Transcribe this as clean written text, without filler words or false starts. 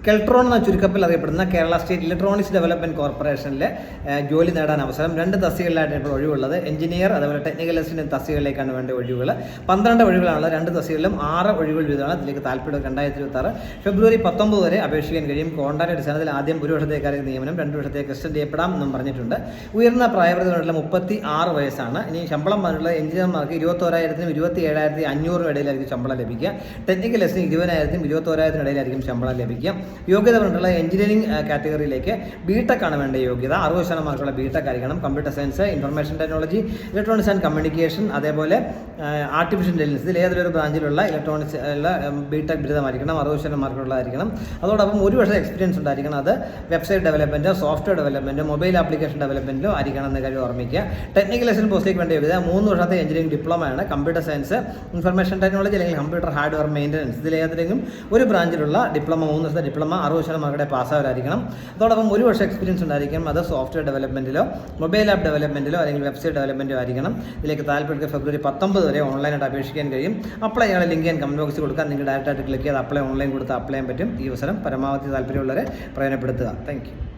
കെൽട്രോൺ എന്ന ചുരുക്കത്തിൽ അറിയപ്പെടുന്ന കേരള സ്റ്റേറ്റ് ഇലക്ട്രോണിക്സ് ഡെവലപ്മെൻറ്റ് കോർപ്പറേഷനിലെ ജോലി നേടാൻ അവസരം 2 തസ്തികകളിലായിട്ട് ഇപ്പോൾ ഒഴിവുള്ളത്. എഞ്ചിനീയർ അതുപോലെ ടെക്നിക്കൽ അസിസ്റ്റന്റ് തസ്തികകളിലേക്കാണ് വേണ്ട ഒഴിവുകൾ. 12 ഒഴിവുകളാണുള്ളത്. 2 തസ്തികകളിലും 6 ഒഴിവുകൾ വീതമാണ്. ഇതിലേക്ക് താല്പര്യം 2026 ഫെബ്രുവരി 19 വരെ അപേക്ഷിക്കാൻ കഴിയും. കോൺട്രാക്ട് അടിസ്ഥാനത്തിൽ ആദ്യം 1 വർഷത്തേക്കാർക്ക് നിയമനം, 2 വർഷത്തേക്ക് എക്സ്റ്റെൻഡ് ചെയ്യപ്പെടാം എന്നും പറഞ്ഞിട്ടുണ്ട്. ഉയർന്ന പ്രായപരിധിയുള്ള 36 വയസ്സാണ്. ഇനി ശമ്പളം പറഞ്ഞുള്ള എഞ്ചിനീയർമാർക്ക് 21,000-നും 27,500 ഇടയിലായിരിക്കും ശമ്പളം ലഭിക്കുക. ടെക്നിക്കൽ അസിസ്റ്റന്റ് 20,000-നും 21,000-നും ഇടയിലായിരിക്കും ശമ്പളം ലഭിക്കുക. യോഗ്യത പറഞ്ഞിട്ടുള്ള എഞ്ചിനീയറിംഗ് കാറ്റഗറിയിലേക്ക് ബിടെക് ആണ് വേണ്ട യോഗ്യത. 60% മാർക്കുള്ള ബിടെക് ആയിരിക്കണം. Computer science, information technology, electronics and communication, അതേപോലെ ആർട്ടിഫിഷ്യൽ ഇൻ്റലിജൻസ്, ഇതിൽ ഏതൊരു ബ്രാഞ്ചിലുള്ള ഇലക്ട്രോണിക്സ് ബിടെക് ബിരുദമായിരിക്കണം. 60% മാർക്കുള്ളതായിരിക്കണം. അതോടൊപ്പം 1 വർഷം എക്സ്പീരിയൻസ് ഉണ്ടായിരിക്കണം. അത് വെബ്സൈറ്റ് ഡെവലപ്മെൻറ്റോ സോഫ്റ്റ്വെയർ ഡെവലപ്മെൻറ്റോ മൊബൈൽ ആപ്ലിക്കേഷൻ ഡെവലപ്മെൻറ്റോ ആയിരിക്കണം എന്ന കാര്യം ഓർമ്മിക്കുക. ടെക്നിക്കൽ അസിസ്റ്റന്റ് പോസ്റ്റിലേക്ക് വേണ്ട യോഗ്യത 3 വർഷത്തെ എഞ്ചിനീയറിംഗ് ഡിപ്ലോമയാണ്. കമ്പ്യൂട്ടർ സയൻസ്, ഇൻഫർമേഷൻ ടെക്നോളജി അല്ലെങ്കിൽ കമ്പ്യൂട്ടർ ഹാർഡ്വെയർ മെയിൻ്റനൻസ്, ഇതിലേതെങ്കിലും ഒരു ബ്രാഞ്ചിലുള്ള ഡിപ്ലോമ 3 വർഷത്തെ ഡിപ്ലോമ 60% മാർക്കുടെ പാസ്സാവരായിരിക്കണം. അതോടൊപ്പം 1 വർഷം എക്സ്പീരിയൻസ് ഉണ്ടായിരിക്കണം. അത് സോഫ്റ്റ്വെയർ ഡെവലപ്മെൻറ്റിലോ മൊബൈൽ ആപ്പ് ഡെവലപ്മെൻറ്റിലോ അല്ലെങ്കിൽ വെബ്സൈറ്റ് ഡെവലപ്മെൻറ്റോ ആയിരിക്കണം. ഇതിലേക്ക് താല്പര്യം ഫെബ്രുവരി 19 വരെ ഓൺലൈനായിട്ട് അപേക്ഷിക്കാൻ കഴിയും. അപ്ലൈ ചെയ്യാൻ ലിങ്ക് ഞാൻ കമൻറ്റ് ബോക്സിൽ കൊടുക്കാൻ, നിങ്ങൾ ഡയറക്റ്റായിട്ട് ക്ലിക്ക് ചെയ്ത് അപ്ലൈ ഓൺലൈൻ കൊടുത്ത് അപ്ലൈ ചെയ്യാൻ പറ്റും. ഈ അവസരം പരമാവധി താല്പര്യമുള്ളവരെ പ്രയോജനപ്പെടുത്തുക. Thank you.